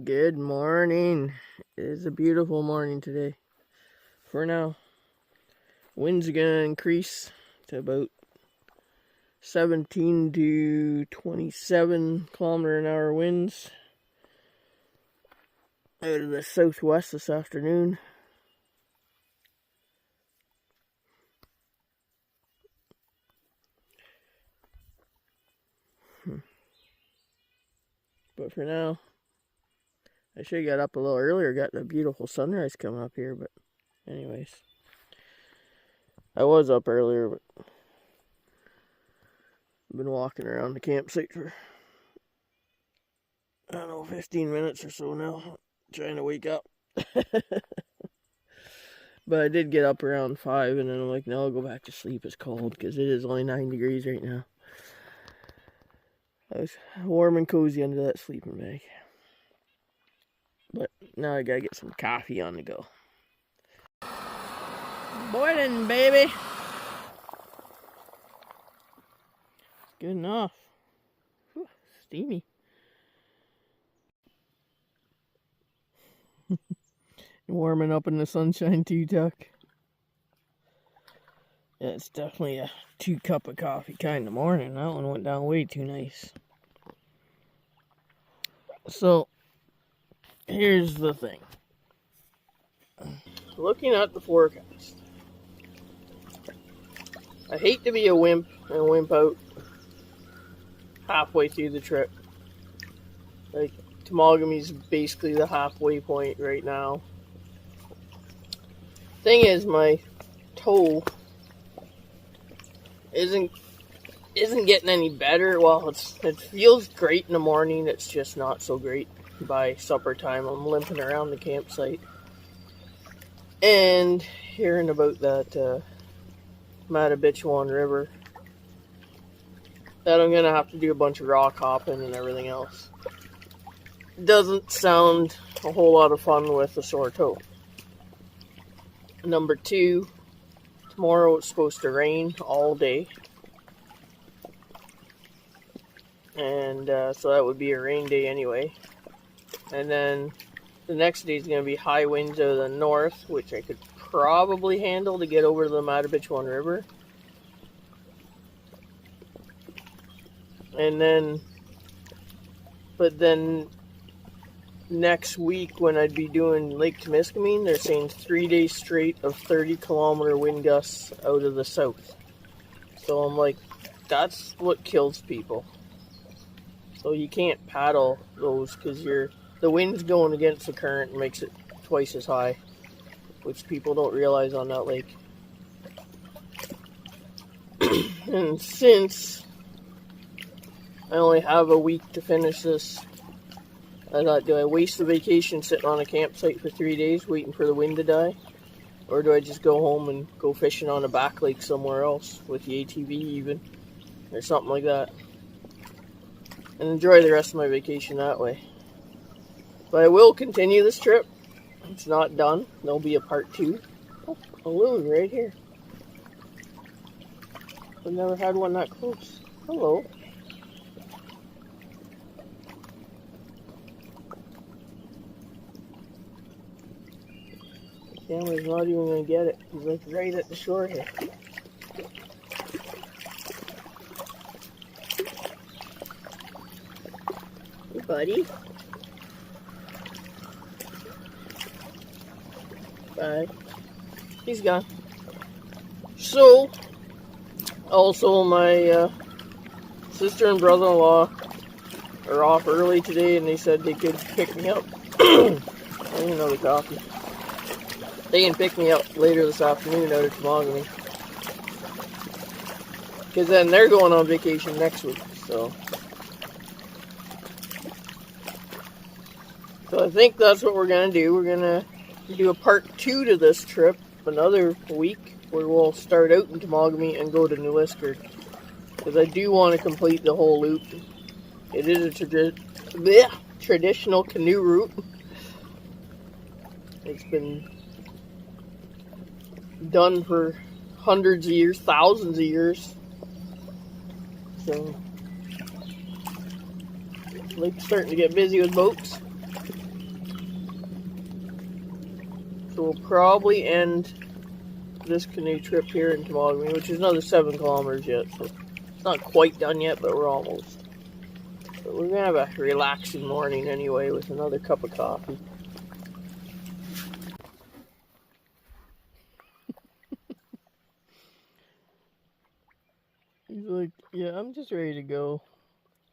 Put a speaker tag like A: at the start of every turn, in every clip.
A: Good morning. It is a beautiful morning today. For now, winds are going to increase to about 17 to 27 kilometer an hour winds out of the southwest this afternoon. But for now, I should have got up a little earlier, got the beautiful sunrise coming up here, but anyways. I was up earlier, but I've been walking around the campsite for, 15 minutes or so now, trying to wake up. But I did get up around 5, and then I'm like, no, I'll go back to sleep. It's cold, because it is only 9 degrees right now. I was warm and cozy under that sleeping bag. But now I gotta get some coffee on the go. Boiling, baby! Good enough. Whew, steamy. Warming up in the sunshine too, Tuck. Yeah, it's definitely a 2 cup of coffee kind of morning. That one went down way too nice. So, here's the thing. Looking at the forecast, I hate to be a wimp and wimp out halfway through the trip. Like, Temagami's basically the halfway point right now. Thing is, my toe isn't getting any better. Well, it feels great in the morning. It's just not so great by supper time. I'm limping around the campsite and hearing about that Matabichuan River, that I'm gonna have to do a bunch of rock hopping and everything else. Doesn't sound a whole lot of fun with a sore toe. Number 2, tomorrow it's supposed to rain all day. And so that would be a rain day anyway. And then the next day is going to be high winds out of the north, which I could probably handle to get over to the Matabichuan River. And then, but then next week when I'd be doing Lake Temagami, they're saying 3 days straight of 30-kilometer wind gusts out of the south. So I'm like, that's what kills people. So you can't paddle those because the wind's going against the current and makes it twice as high, which people don't realize on that lake. And since I only have a week to finish this, I thought, do I waste the vacation sitting on a campsite for 3 days waiting for the wind to die? Or do I just go home and go fishing on a back lake somewhere else with the ATV even, or something like that, and enjoy the rest of my vacation that way? But I will continue this trip. It's not done. There'll be a part 2. Oh, a loon right here. I've never had one that close. Hello. The camera's not even going to get it. He's like right at the shore here. Hey, buddy. Bye. He's gone. So, also my sister and brother-in-law are off early today, and they said they could pick me up. I need another coffee. They can pick me up later this afternoon out of Temagami, because then they're going on vacation next week. So I think that's what we're going to do. We're going to do a part 2 to this trip, another week, where we'll start out in Temagami and go to New Liskard, because I do want to complete the whole loop. It is a traditional canoe route. It's been done for hundreds of years, thousands of years. So, lake's starting to get busy with boats. So we'll probably end this canoe trip here in Temagami, which is another 7 kilometers yet. So it's not quite done yet, but we're almost. But we're gonna have a relaxing morning anyway with another cup of coffee. He's like, yeah, I'm just ready to go.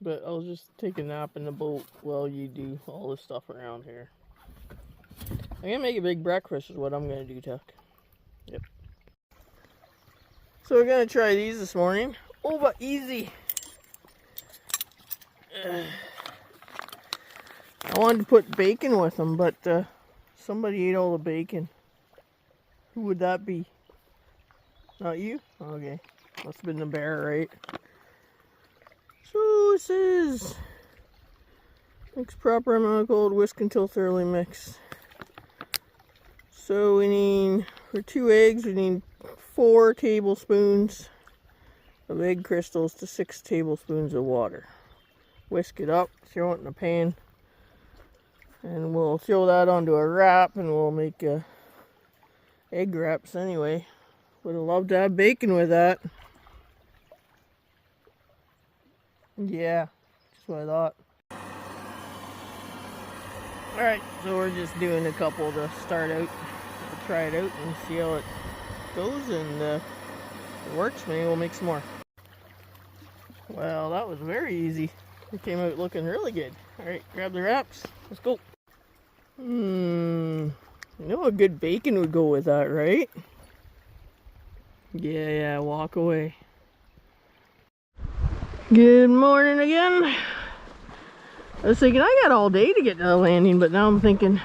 A: But I'll just take a nap in the boat while you do all this stuff around here. I'm gonna make a big breakfast is what I'm gonna do, Tuck. Yep. So we're gonna try these this morning. Oh, but easy. I wanted to put bacon with them, but somebody ate all the bacon. Who would that be? Not you? Okay. Must have been the bear, right? So this is mix proper amount of cold, whisk until thoroughly mixed. So we need, for 2 eggs, we need 4 tablespoons of egg crystals to 6 tablespoons of water. Whisk it up, throw it in a pan, and we'll throw that onto a wrap, and we'll make egg wraps anyway. Would have loved to have bacon with that. Yeah, that's what I thought. Alright, so we're just doing a couple to start out. We'll try it out and see how it goes, and if it works, maybe we'll make some more. Well, that was very easy. It came out looking really good. Alright, grab the wraps. Let's go. You know a good bacon would go with that, right? Yeah, walk away. Good morning again. I was thinking I got all day to get to the landing, but now I'm thinking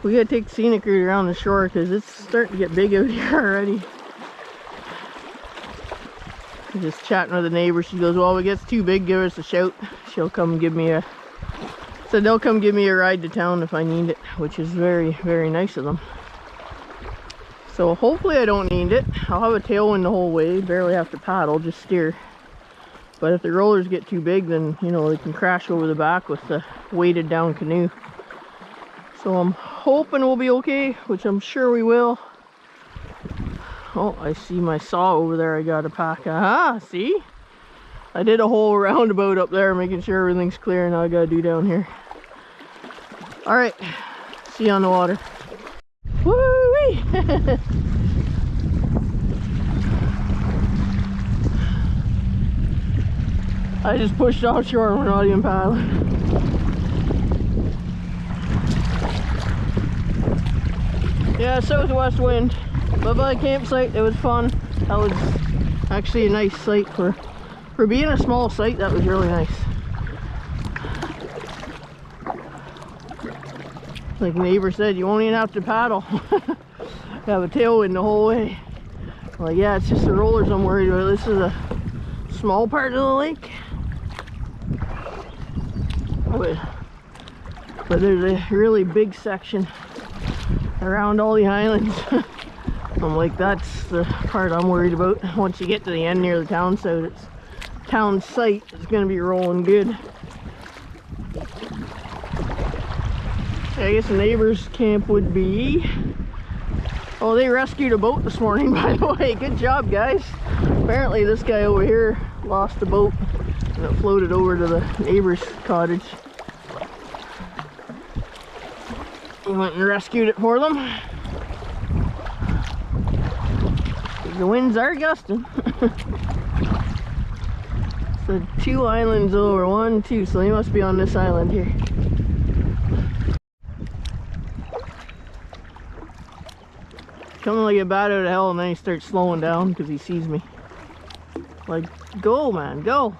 A: we gotta take the scenic route around the shore because it's starting to get big out here already. I'm just chatting with the neighbor. She goes, well, if it gets too big, give us a shout. She'll come give me a, said they'll come give me a ride to town if I need it, which is very, very nice of them. So hopefully I don't need it. I'll have a tailwind the whole way, barely have to paddle, just steer. But if the rollers get too big, then, you know, they can crash over the back with the weighted down canoe. So I'm hoping we'll be okay, which I'm sure we will. Oh, I see my saw over there I gotta pack. Aha, see? I did a whole roundabout up there, making sure everything's clear. Now I gotta do down here. Alright, see you on the water. Woo-wee! I just pushed offshore, we're not even paddling. Yeah, southwest wind. But by the campsite, it was fun. That was actually a nice site for being a small site. That was really nice. Like the neighbor said, you won't even have to paddle. Have a tailwind the whole way. I'm like, yeah, it's just the rollers I'm worried about. This is a small part of the lake. But there's a really big section around all the islands. I'm like, that's the part I'm worried about. Once you get to the end near the town site, it's gonna be rolling good. I guess the neighbor's camp would be, oh, they rescued a boat this morning, by the way. Good job, guys. Apparently this guy over here lost the boat and it floated over to the neighbor's cottage. He went and rescued it for them. The winds are gusting. So 2 islands over, 1, 2, so they must be on this island here. Coming like a bat out of hell, and then he starts slowing down because he sees me. Like, go man, go!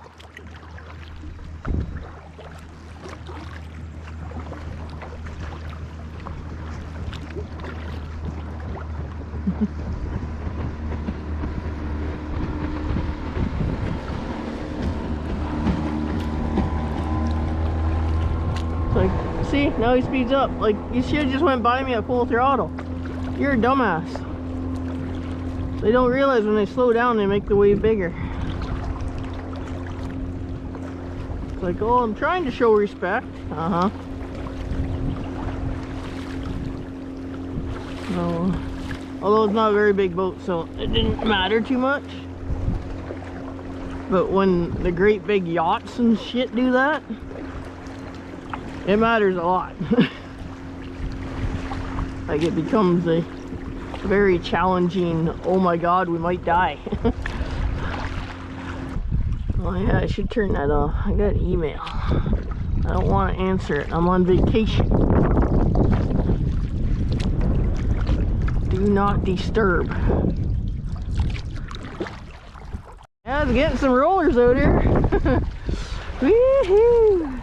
A: Like, see, now he speeds up. Like, you should have just went by me at full throttle. You're a dumbass. They don't realize when they slow down, they make the wave bigger. It's like, oh, I'm trying to show respect. So, although it's not a very big boat, so it didn't matter too much. But when the great big yachts and shit do that, it matters a lot. Like, it becomes a very challenging, oh my god, we might die. Oh yeah, I should turn that off. I got an email. I don't want to answer it. I'm on vacation. Do not disturb. Yeah, I was getting some rollers out here. Woohoo!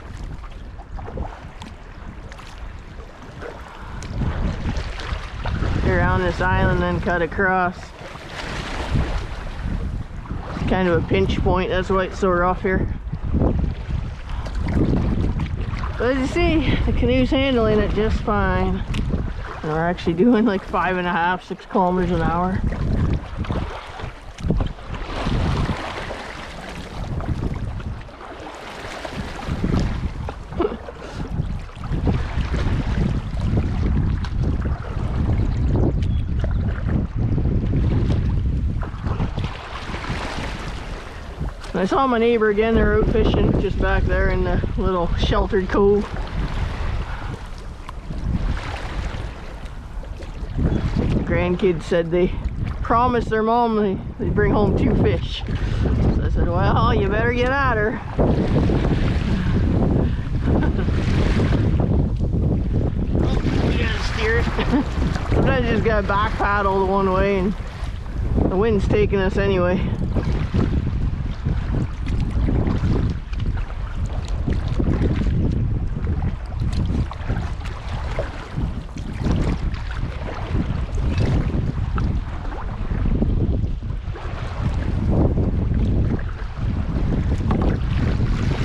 A: Around this island, then cut across. It's kind of a pinch point, that's why it's so rough here. But as you see, the canoe's handling it just fine. And we're actually doing like 5.5, 6 kilometers an hour. I saw my neighbor again. They're out fishing just back there in the little sheltered cove. The grandkids said they promised their mom they'd bring home 2 fish. So I said, well, you better get at her. Oh, you gotta steer it. Sometimes you just gotta back paddle the one way, and the wind's taking us anyway.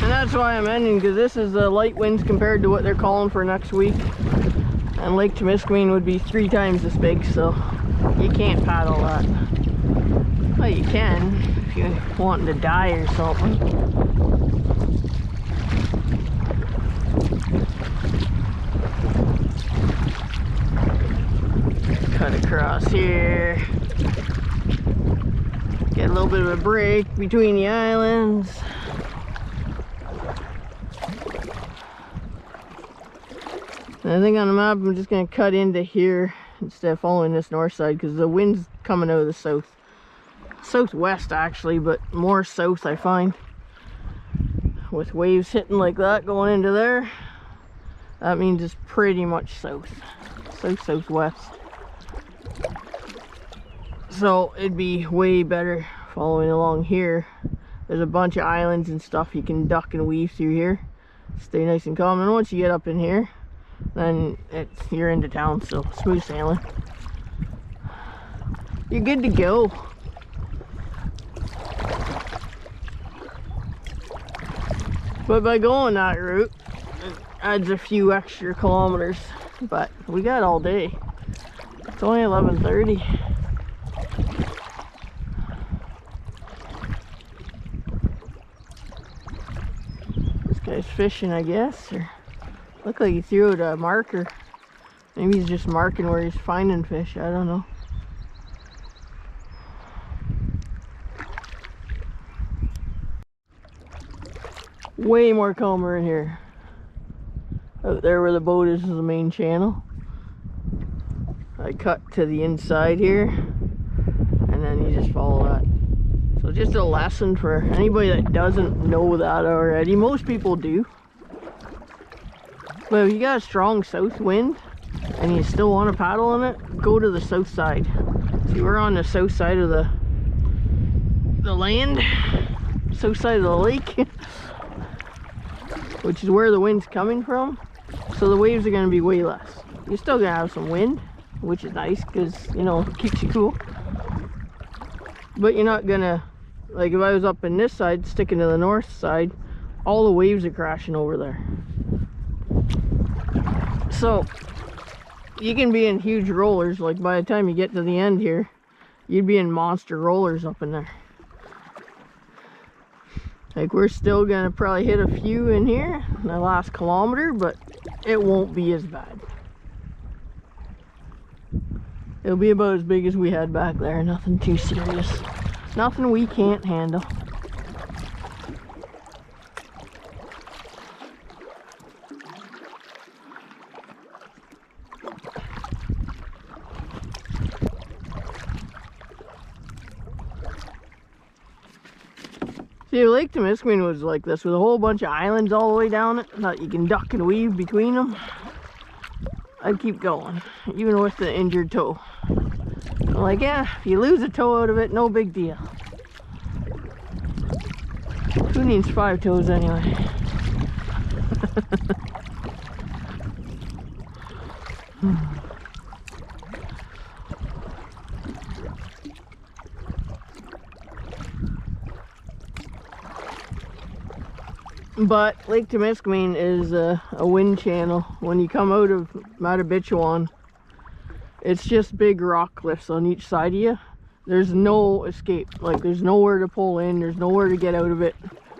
A: That's why I'm ending, because this is the light winds compared to what they're calling for next week. And Lake Temiskaming would be 3 times this big, so you can't paddle that. Well, you can if you're wanting to die or something. Cut across here. Get a little bit of a break between the islands. I think on the map I'm just going to cut into here instead of following this north side, because the wind's coming out of the southwest actually, but more south I find. With waves hitting like that going into there, that means it's pretty much southwest. So it'd be way better following along here. There's a bunch of islands and stuff you can duck and weave through here. Stay nice and calm, and once you get up in here, then you're into town, so smooth sailing. You're good to go. But by going that route, it adds a few extra kilometers. But we got all day. It's only 11:30. This guy's fishing, I guess, or looked like he threw out a marker. Maybe he's just marking where he's finding fish. I don't know. Way more calmer in here. Out there where the boat is the main channel. I cut to the inside here, and then you just follow that. So just a lesson for anybody that doesn't know that already. Most people do. But if you got a strong south wind and you still want to paddle in it, go to the south side. See, we're on the south side of the land, south side of the lake, which is where the wind's coming from. So the waves are going to be way less. You're still going to have some wind, which is nice because, you know, it keeps you cool. But you're not going to, like if I was up in this side, sticking to the north side, all the waves are crashing over there. So you can be in huge rollers, like by the time you get to the end here, you'd be in monster rollers up in there. Like we're still gonna probably hit a few in here in the last kilometer, but it won't be as bad. It'll be about as big as we had back there. Nothing too serious. Nothing we can't handle. See, Lake Temagami was like this, with a whole bunch of islands all the way down it that you can duck and weave between them. I'd keep going, even with the injured toe. I'm like, yeah, if you lose a toe out of it, no big deal. Who needs 5 toes anyway? But Lake Temagami is a wind channel. When you come out of Matabichuan, it's just big rock cliffs on each side of you. There's no escape. Like, there's nowhere to pull in. There's nowhere to get out of it.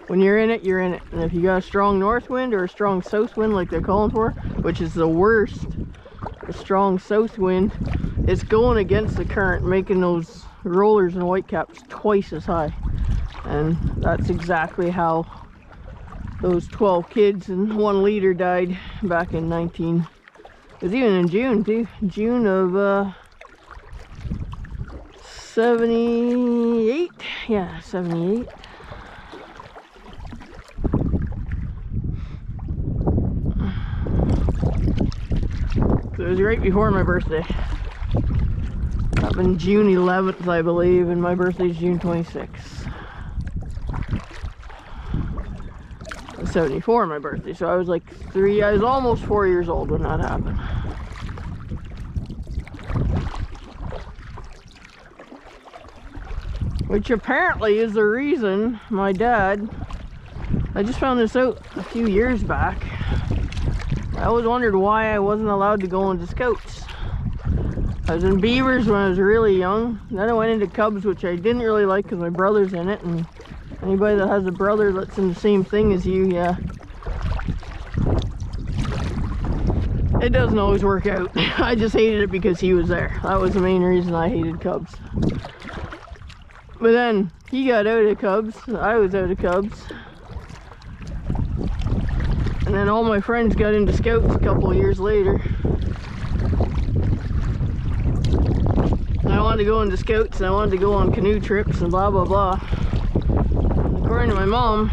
A: When you're in it, you're in it. And if you got a strong north wind or a strong south wind like they're calling for, which is the worst, a strong south wind, it's going against the current, making those rollers and whitecaps twice as high. And that's exactly how those 12 kids and 1 leader died back in it was even in June too. June of 78. Yeah, 78. So it was right before my birthday. Happened June 11th, I believe, and my birthday's June 26th. 74, my birthday, so I was like I was almost 4 years old when that happened. Which apparently is the reason my dad, I just found this out a few years back. I always wondered why I wasn't allowed to go into scouts. I was in beavers when I was really young. Then I went into cubs, which I didn't really like because my brother's in it, and anybody that has a brother that's in the same thing as you, yeah, it doesn't always work out. I just hated it because he was there. That was the main reason I hated cubs. But then he got out of cubs, I was out of cubs, and then all my friends got into scouts a couple of years later. And I wanted to go into scouts, and I wanted to go on canoe trips and blah blah blah. According to my mom,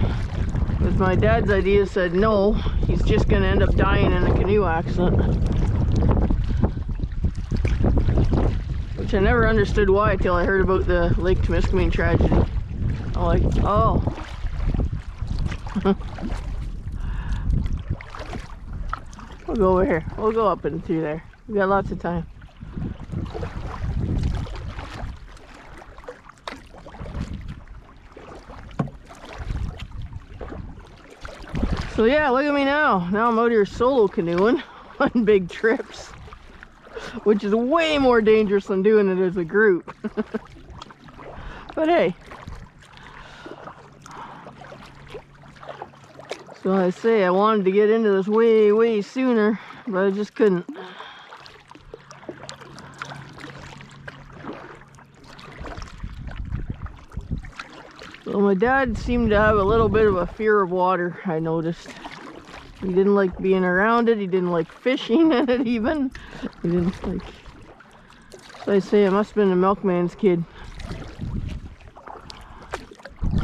A: with my dad's idea, said no, he's just going to end up dying in a canoe accident. Which I never understood why until I heard about the Lake Temagami tragedy. I'm like, oh. We'll go over here. We'll go up and through there. We got lots of time. So yeah, look at me now. Now I'm out here solo canoeing on big trips, which is way more dangerous than doing it as a group. But hey. So I say I wanted to get into this way sooner, but I just couldn't. So my dad seemed to have a little bit of a fear of water, I noticed. He didn't like being around it, he didn't like fishing in it even. He didn't like... So I say I must have been a milkman's kid.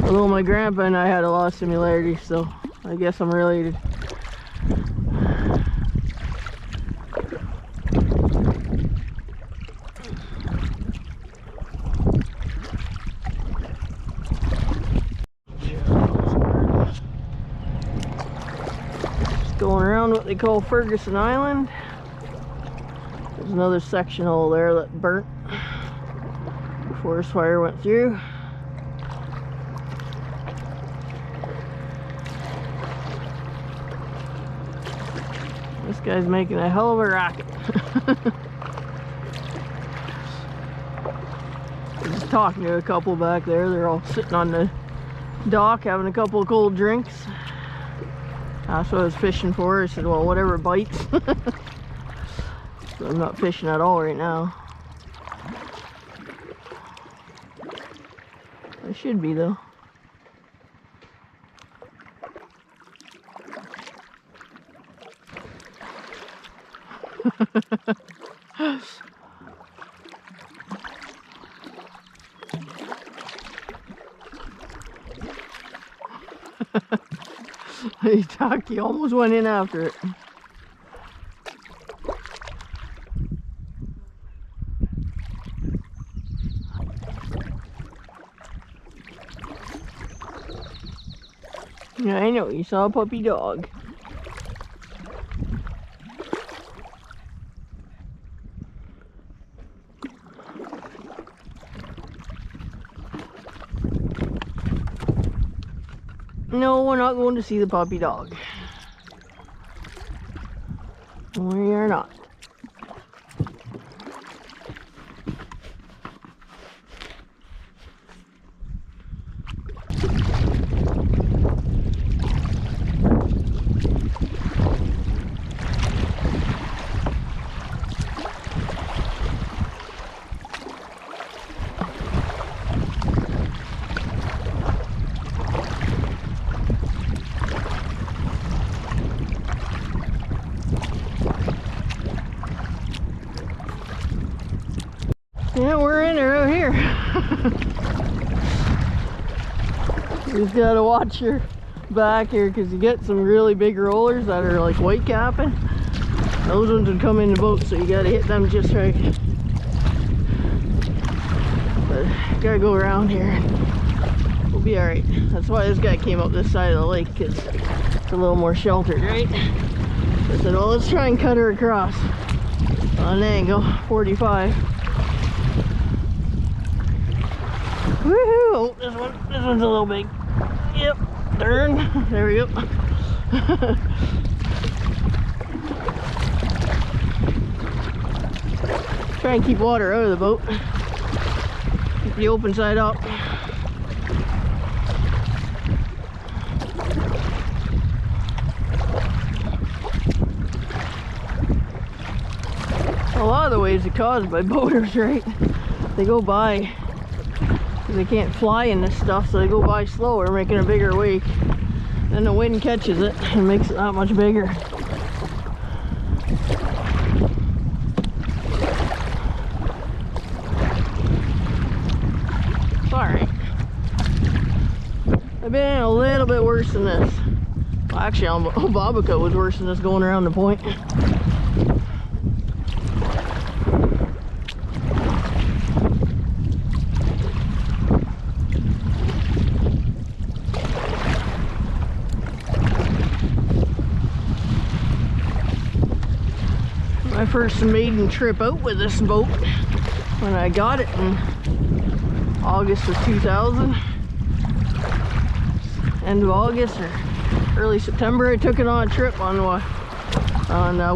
A: Although my grandpa and I had a lot of similarities, so I guess I'm related. Going around what they call Ferguson Island. There's another section hole there that burnt. The forest fire went through. This guy's making a hell of a racket. I was just talking to a couple back there. They're all sitting on the dock having a couple of cold drinks. That's what I was fishing for. I said, well, whatever bites. So I'm not fishing at all right now. Should be though. Hey, Taki almost went in after it. Yeah, I know, you saw a puppy dog. No, we're not going to see the puppy dog. We are not. Yeah, we're in there out here. You just gotta watch your back here because you get some really big rollers that are like white capping. Those ones would come in the boat, so you gotta hit them just right. But you gotta go around here. We'll be alright. That's why this guy came up this side of the lake, because it's a little more sheltered, right? I said, well, let's try and cut her across on an angle, 45. Woohoo! Oh, this one's a little big. Yep, turn. There we go. Try and keep water out of the boat. Keep the open side up. A lot of the waves are caused by boaters, right? They go by. They can't fly in this stuff, so they go by slower, making a bigger wake. Then the wind catches it and makes it that much bigger. Alright. I've been in a little bit worse than this. Well, actually, Obabika was worse than this going around the point. My first maiden trip out with this boat, when I got it in August of 2000, end of August or early September, I took it on a trip on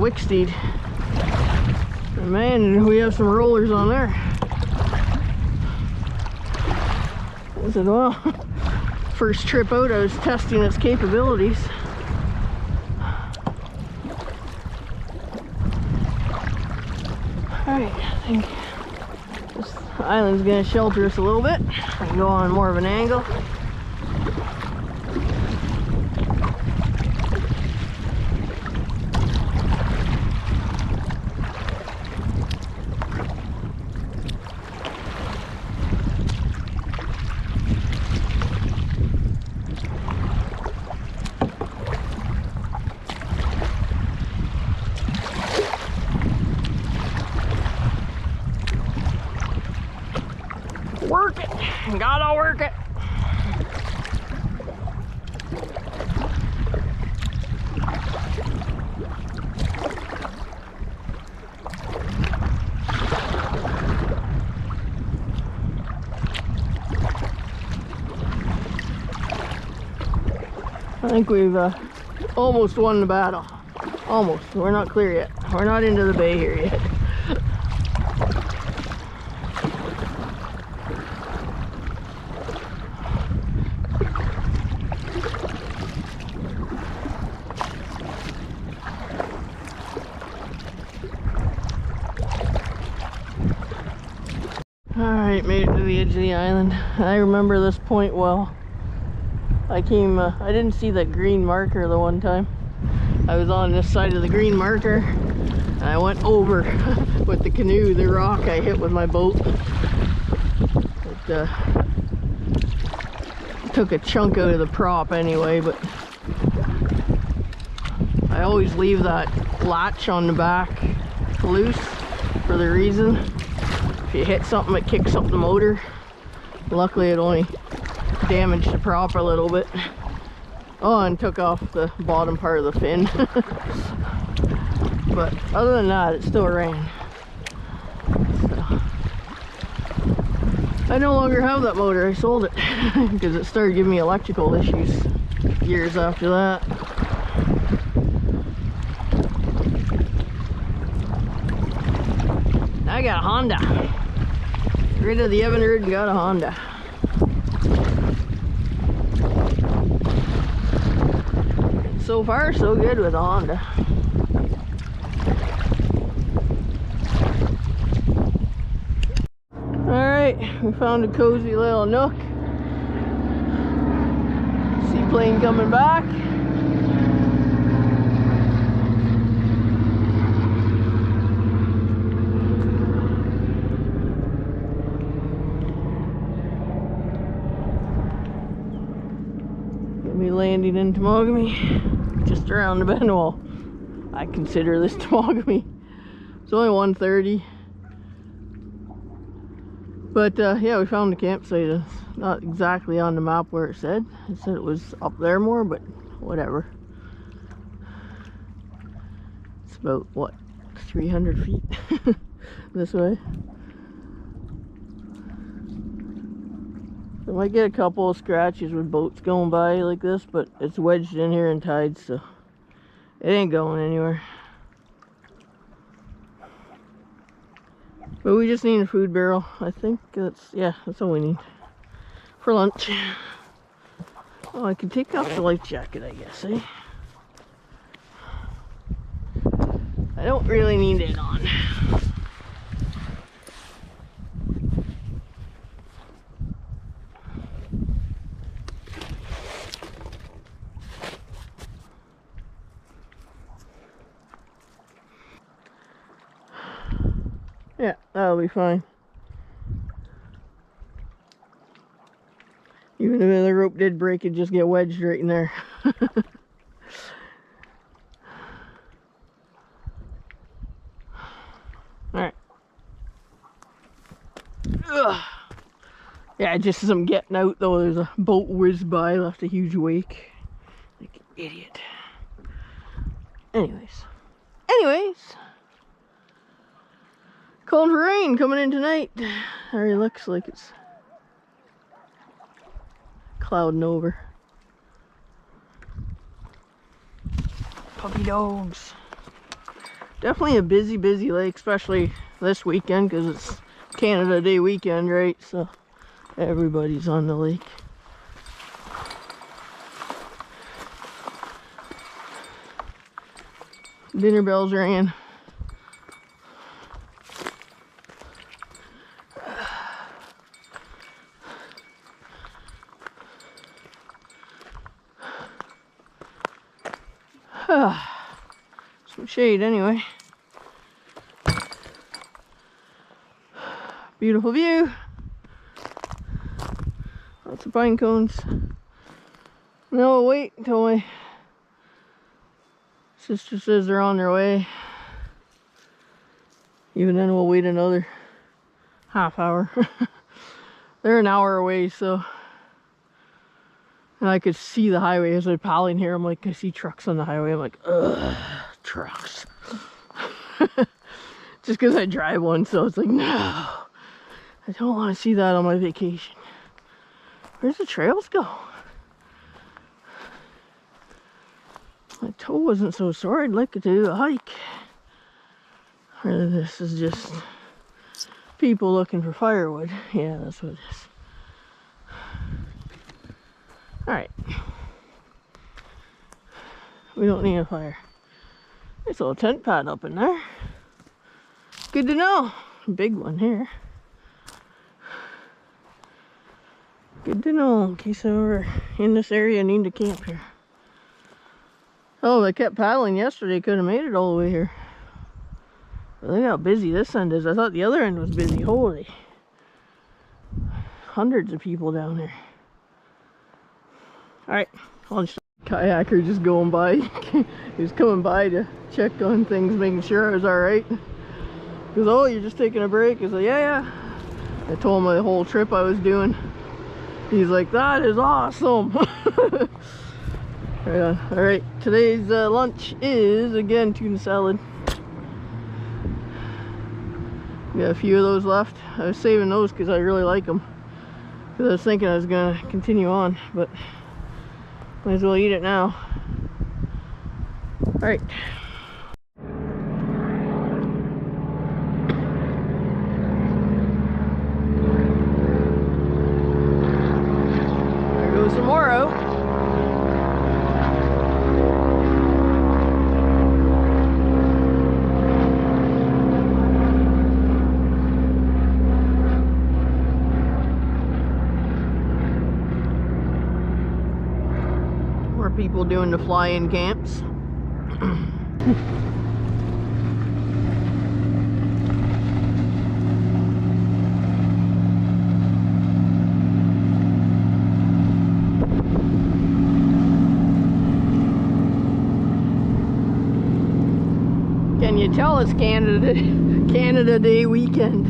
A: Wicksteed. And man, we have some rollers on there. I said, well, first trip out, I was testing its capabilities. Alright, I think this island's going to shelter us a little bit. I can go on more of an angle. Work it, gotta work it. I think we've almost won the battle. Almost. We're not clear yet. We're not into the bay here yet. Alright, made it to to the edge of the island. I remember this point well. I didn't see that green marker the one time. I was on this side of the green marker, and I went over with the canoe, the rock I hit with my boat. It took a chunk out of the prop anyway, but I always leave that latch on the back loose for the reason. If you hit something, it kicks up the motor. Luckily, it only damaged the prop a little bit. Oh, and took off the bottom part of the fin. But other than that, it still ran. So, I no longer have that motor. I sold it because it started giving me electrical issues years after that. I got a Honda. Got rid of the Evinrude and got a Honda. So far, so good with a Honda. Alright, we found a cozy little nook. Seaplane coming back. We'll be landing in Temagami. Just around the bend. Well, I consider this Temagami. It's only 1:30. But yeah, we found the campsite. It's not exactly on the map where it said. It said it was up there more, but whatever. It's about, what, 300 feet this way. I might get a couple of scratches with boats going by like this, but it's wedged in here in tides, so it ain't going anywhere. But we just need a food barrel. I think that's all we need for lunch. Oh, I can take off the life jacket, I guess, eh? I don't really need it on. Yeah, that'll be fine. Even if the rope did break, it'd just get wedged right in there. Alright. Yeah, just as I'm getting out though, there's a boat whizzed by, left a huge wake. Like an idiot. Anyways. Calling for rain coming in tonight. Already looks like it's clouding over. Puppy dogs. Definitely a busy lake, especially this weekend because it's Canada Day weekend, right? So everybody's on the lake. Dinner bells rang. Some shade anyway. Beautiful view. Lots of pine cones. No, we'll wait until my sister says they're on their way. Even then we'll wait another half hour. They're an hour away, so. And I could see the highway as I'm paddling here. I'm like, I see trucks on the highway. I'm like, ugh, trucks. Just because I drive one, so it's like, no. I don't want to see that on my vacation. Where's the trails go? My toe wasn't so sore. I'd like to do a hike. Or this is just people looking for firewood. Yeah, that's what it is. Alright. We don't need a fire. There's a little tent pad up in there. Good to know. Big one here. Good to know in case I'm ever in this area and need to camp here. Oh, I kept paddling yesterday, could have made it all the way here. But look how busy this end is. I thought the other end was busy. Holy. Hundreds of people down there. Alright, I'll just... Kayaker just going by. He was coming by to check on things, making sure I was alright. He goes, oh, you're just taking a break? I was like, yeah. I told him the whole trip I was doing. He's like, that is awesome. Right on. Alright, today's lunch is, again, tuna salad. Got a few of those left. I was saving those because I really like them. Because I was thinking I was going to continue on, but might as well eat it now. Alright. There goes some more out. People doing the fly-in camps. Can you tell it's Canada Day weekend?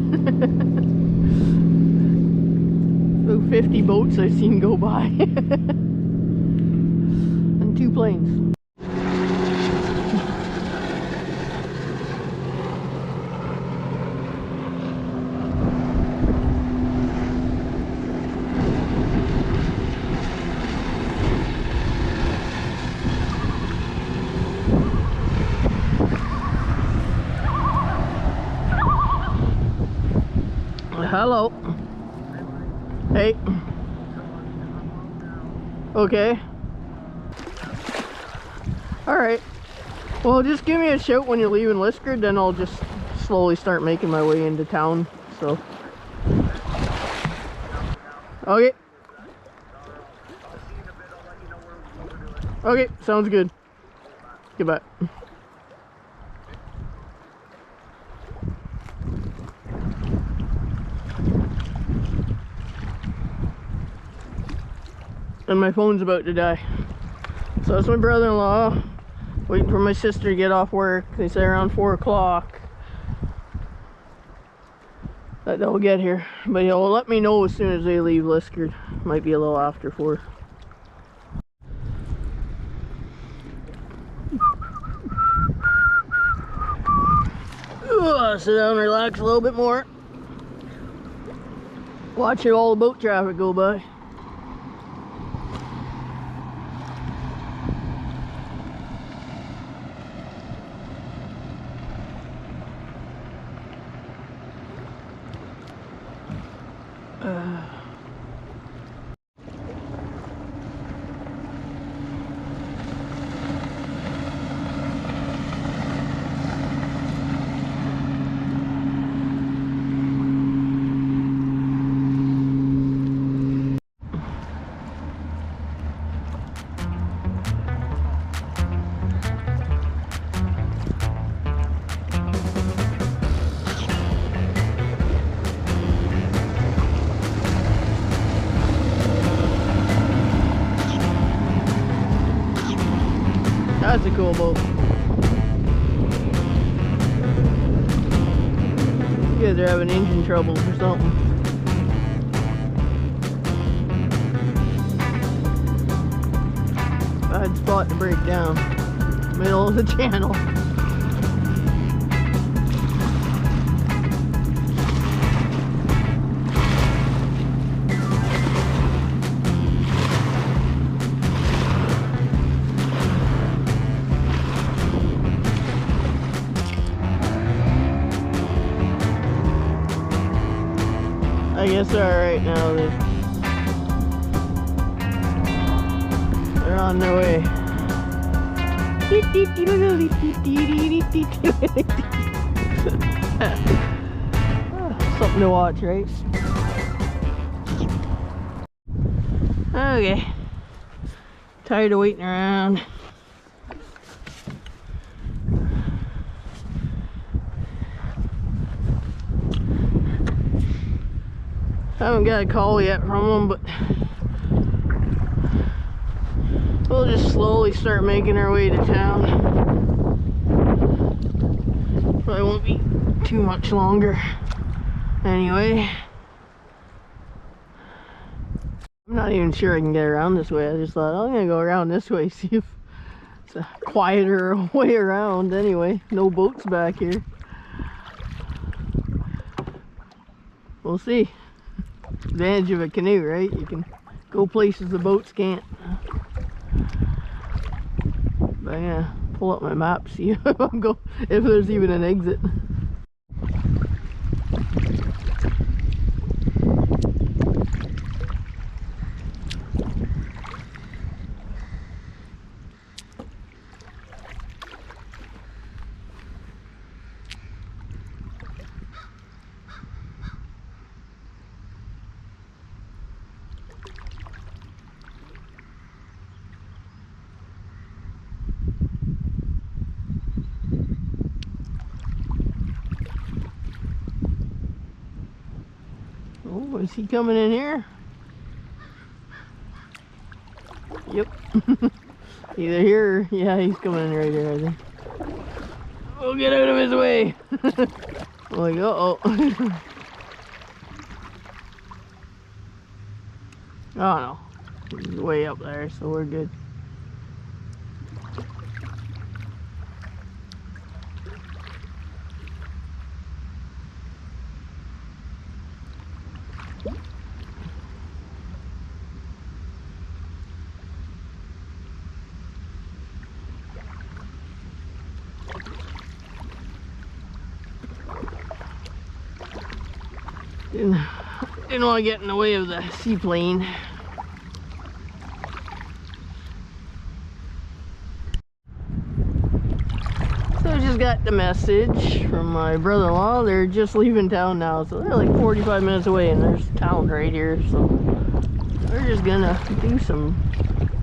A: About 50 boats I've seen go by. 2 planes. Hello. Hey. Okay. Alright, well just give me a shout when you're leaving Liskard, then I'll just slowly start making my way into town, so. Okay. Okay, sounds good. Goodbye. And my phone's about to die. So that's my brother-in-law. Waiting for my sister to get off work. They say around 4 o'clock that they'll get here. But he'll let me know as soon as they leave Liskard. Might be a little after 4. Sit down and relax a little bit more. Watching all the boat traffic go by. That's a cool boat. You guys are having engine troubles or something. Bad spot to break down. Middle of the channel. I guess they're alright now. They're on their way. Something to watch, right? Okay. Tired of waiting around. Haven't got a call yet from them, but we'll just slowly start making our way to town. Probably won't be too much longer. Anyway, I'm not even sure I can get around this way. I just thought, I'm gonna go around this way, see if it's a quieter way around. Anyway, no boats back here. We'll see. Advantage of a canoe, right? You can go places the boats can't. But I'm gonna pull up my map, see if there's even an exit. Oh, is he coming in here? Yep. Either here or, yeah, he's coming in right here, I think. We'll get out of his way. I'm like, uh-oh. Oh no. He's way up there, so we're good. Didn't want to get in the way of the seaplane. So I just got the message from my brother-in-law. They're just leaving town now, so they're like 45 minutes away, and there's town right here. So we're just gonna do some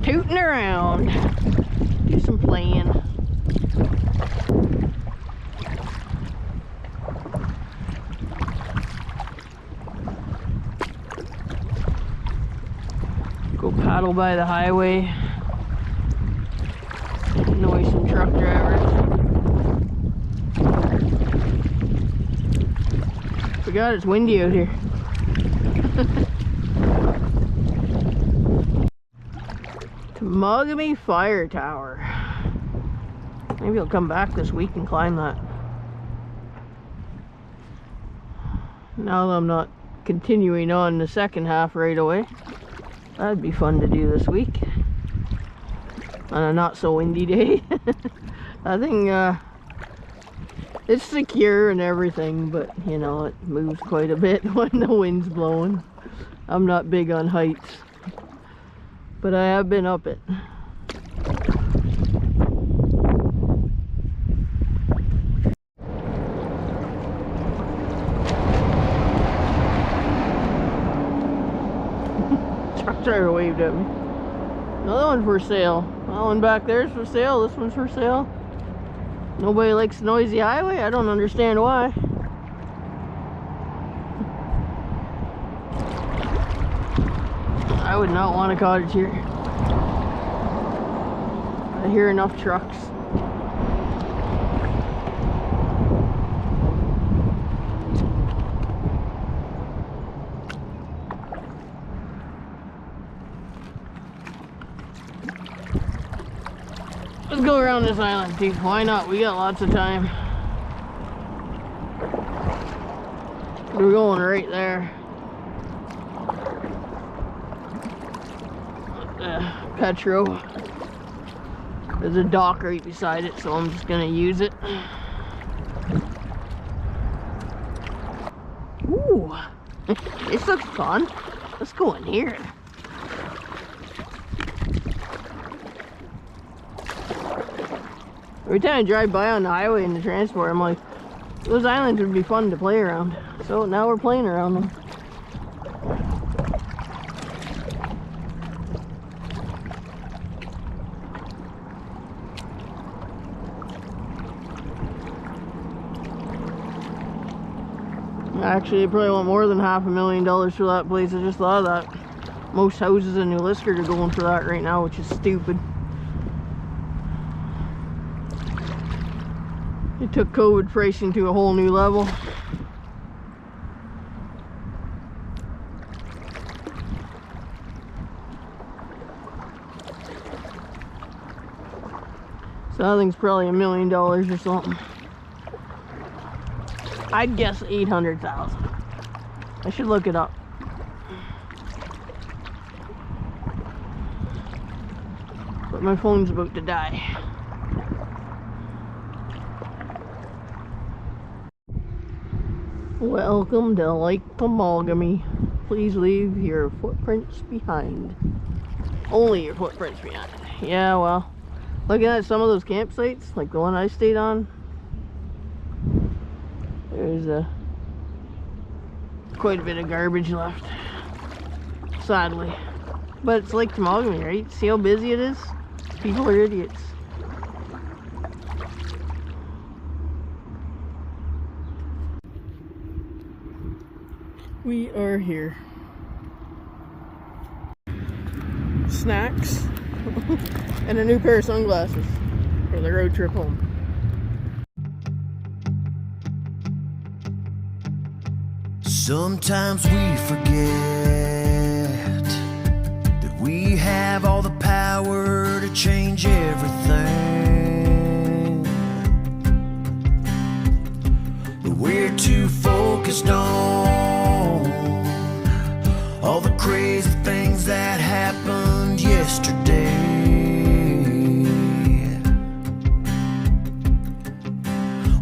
A: tooting around, do some playing. Go paddle by the highway, annoy some truck drivers. Forgot it's windy out here. Temagami Fire Tower. Maybe I'll come back this week and climb that. Now that I'm not continuing on the second half right away. That'd be fun to do this week on a not so windy day. I think it's secure and everything, but you know, it moves quite a bit when the wind's blowing. I'm not big on heights, but I have been up it. Truck driver waved at me. Another one for sale. That one back there's for sale. This one's for sale. Nobody likes noisy highway. I don't understand why. I would not want a cottage here. I hear enough trucks. Let's go around this island too. Why not? We got lots of time. We're going right there. Petro. There's a dock right beside it, so I'm just gonna use it. Ooh, this looks fun. Let's go in here. Every time I drive by on the highway in the transport, I'm like, those islands would be fun to play around. So now we're playing around them. Actually, I probably want more than $500,000 for that place. I just thought of that. Most houses in New Liskeard are going for that right now, which is stupid. It took COVID pricing to a whole new level. So that thing's probably $1 million or something. I'd guess 800,000. I should look it up. But my phone's about to die. Welcome to Lake Temagami. Please leave your footprints behind. Only your footprints behind. Yeah, well, looking at some of those campsites, like the one I stayed on, there's quite a bit of garbage left, sadly. But it's Lake Temagami, right? See how busy it is? People are idiots. We are here. Snacks and a new pair of sunglasses for the road trip home.
B: Sometimes we forget that we have all the power to change everything, but we're too focused on all the crazy things that happened yesterday.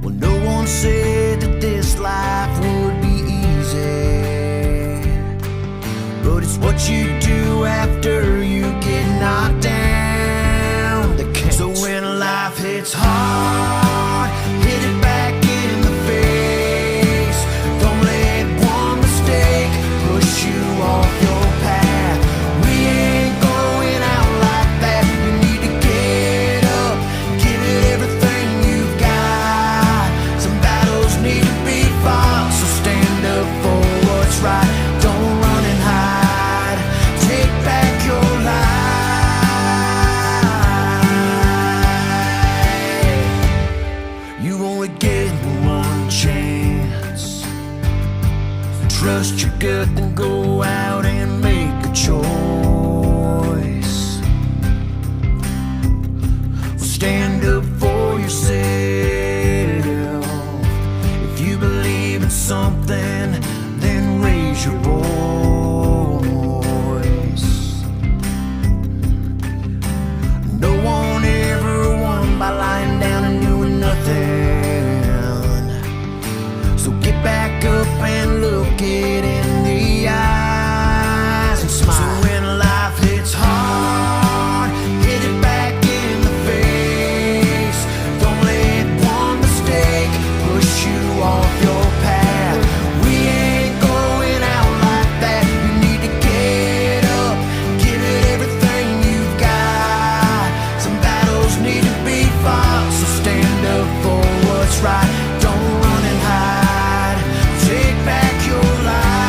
B: Well, no one said that this life would be easy, but it's what you do after you get knocked down that counts. So when life hits hard, hit it back in the face. Don't let one mistake push you off your path. We ain't going out like that. You need to get up, give it everything you've got. Some battles need to be fought, so stand up for what's right. Don't run and hide. Take back your life. You only get one chance. Trust your gut and go out and make a choice. Stand up for yourself. If you believe in something, then raise your voice. No one ever won by lying down and doing nothing. So get back up and look it in the eyes and smile. So when life hits hard, hit it back in the face. Don't let one mistake push you off your path. We ain't going out like that. You need to get up, give it everything you've got. Some battles need to be fought, so stand up for what's right. Don't run and hide. Take back your life.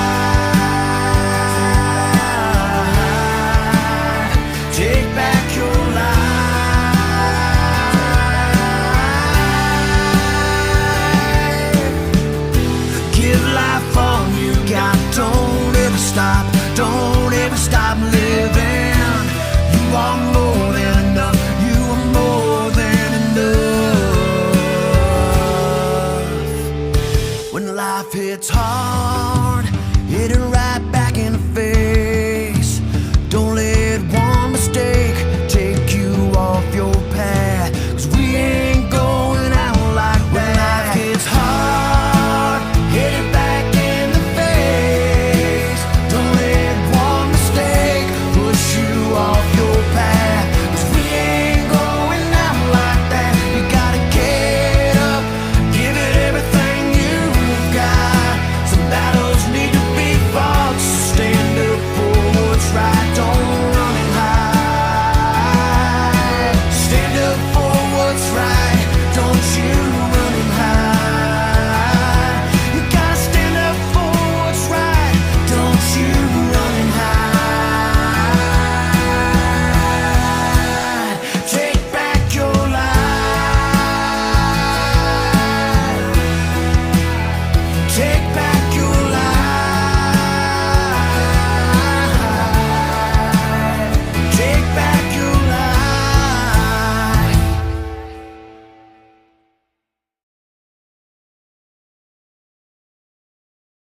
B: Take back your life. Give life all you got. Don't ever stop. Don't ever stop living. You are more than enough. You are more than enough. When life hits hard,